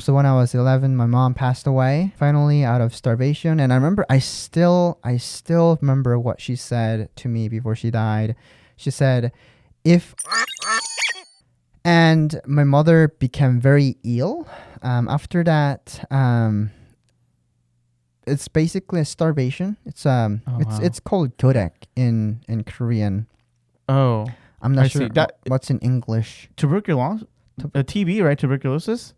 So when I was 11, my mom passed away finally out of starvation. And I remember, I still remember what she said to me before she died. She said, if, and my mother became very ill. After that, it's basically a starvation. It's called godek in Korean. Oh, I'm not I sure see. That what's in English. tuberculosis, TB, right? Tuberculosis.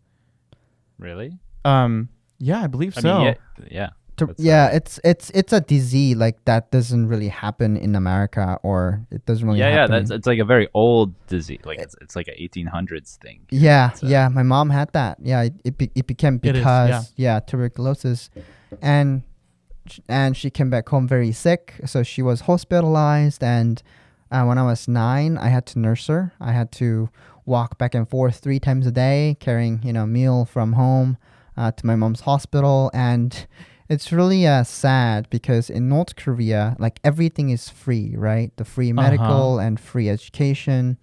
Really? Yeah, I believe I so. mean, yeah. That's, Yeah, it's a disease like that doesn't really happen in America, or it doesn't really yeah. happen. It's like a very old disease. Like it's like an 1800s thing. Yeah, It's, yeah. My mom had that. Yeah, it became It is, because yeah. tuberculosis, and she came back home very sick. So she was hospitalized, and when I was 9, I had to nurse her. I had to walk back and forth 3 times a day, carrying meal from home to my mom's hospital, and it's really sad because in North Korea, like everything is free, right? The free medical and free education.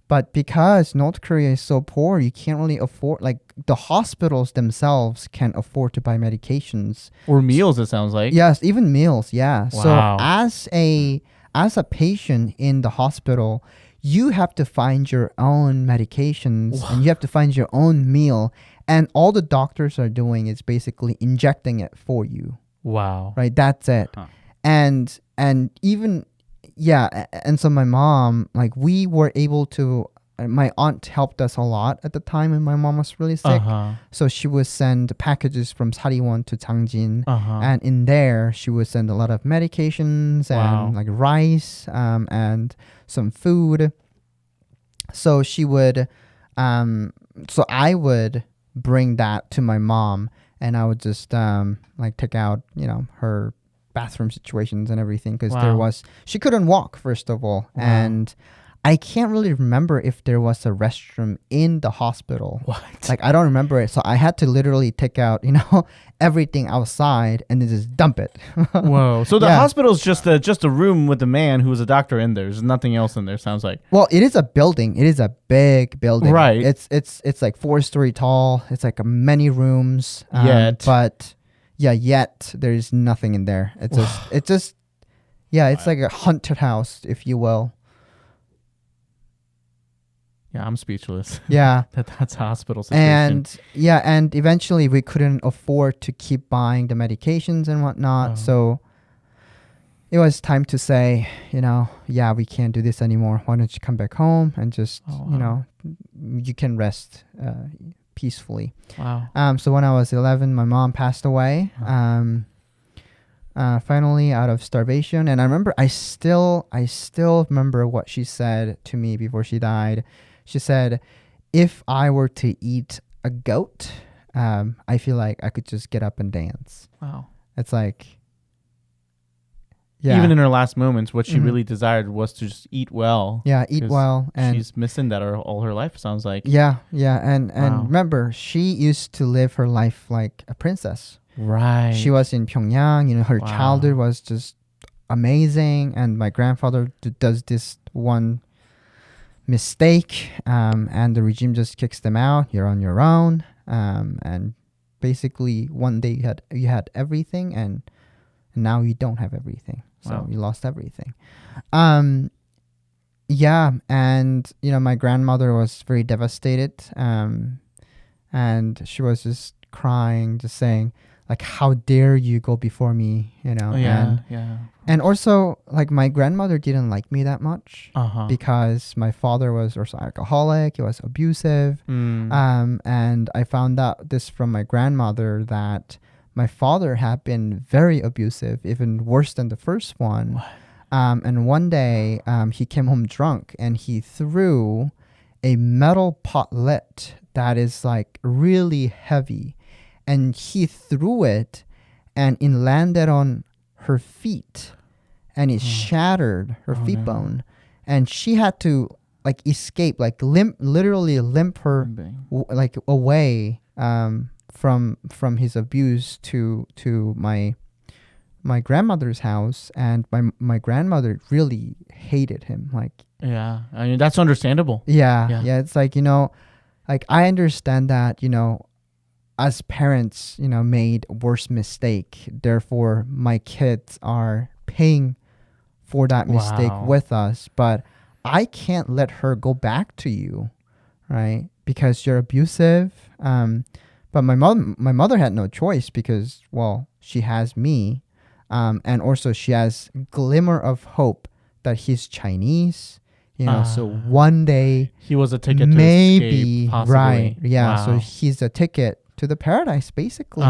But because North Korea is so poor, you can't really afford, like the hospitals themselves can't afford to buy medications. Or meals, it sounds like. Yes, even meals, yeah. Wow. So as a patient in the hospital, you have to find your own medications and you have to find your own meal. And all the doctors are doing is basically injecting it for you. Wow. Right? That's it. Huh. And even and so my mom, like we were able to my aunt helped us a lot at the time when my mom was really sick. So she would send packages from Sariwon to Changjin. And in there she would send a lot of medications and like rice and some food. So she would so I would bring that to my mom, and I would just like take out her bathroom situations and everything, because she couldn't walk, first of all. And I can't really remember if there was a restroom in the hospital. Like I don't remember it, so I had to literally take out everything outside and then just dump it. Whoa. So the hospital's just a room with a man who's a doctor in there. There's nothing else in there, sounds like. Well, it is a building. It is a big building. Right. It's like 4-story tall. It's like many rooms. But yet there's nothing in there. It's it's like a haunted house, if you will. Yeah, I'm speechless. Yeah. That's a hospital situation. And eventually we couldn't afford to keep buying the medications and whatnot. So it was time to say, we can't do this anymore. Why don't you come back home and just, you can rest peacefully. Wow. So when I was 11, my mom passed away. Finally out of starvation. And I remember, I still remember what she said to me before she died. She said, if I were to eat a goat, I feel like I could just get up and dance. Wow. It's like, yeah. Even in her last moments, what she really desired was to just eat well. Yeah, eat well. And she's missing that all her life, sounds like. Yeah. And remember, she used to live her life like a princess. Right. She was in Pyongyang. Her childhood was just amazing. And my grandfather does this one mistake, and the regime just kicks them out. You're on your own. And basically, one day you had everything, and now you don't have everything. So you lost everything. And my grandmother was very devastated. And she was just crying, just saying, like, how dare you go before me, And also, like, my grandmother didn't like me that much because my father was also alcoholic. He was abusive. And I found out this from my grandmother, that my father had been very abusive, even worse than the first one. And one day he came home drunk and he threw a metal potlet that is like really heavy. And he threw it and it landed on her feet and it shattered her feet bone. And she had to like escape, like literally limp her like away from his abuse to my grandmother's house. And my grandmother really hated him. Like, yeah, I mean, that's understandable. Yeah. It's like, like I understand that, us parents, made worse mistake. Therefore, my kids are paying for that mistake with us. But I can't let her go back to you, right? Because you're abusive. But my mother had no choice because, well, she has me. And also she has glimmer of hope that he's Chinese. So one day he was a ticket maybe, to escape, possibly. right? Yeah, so he's a ticket to the paradise, basically.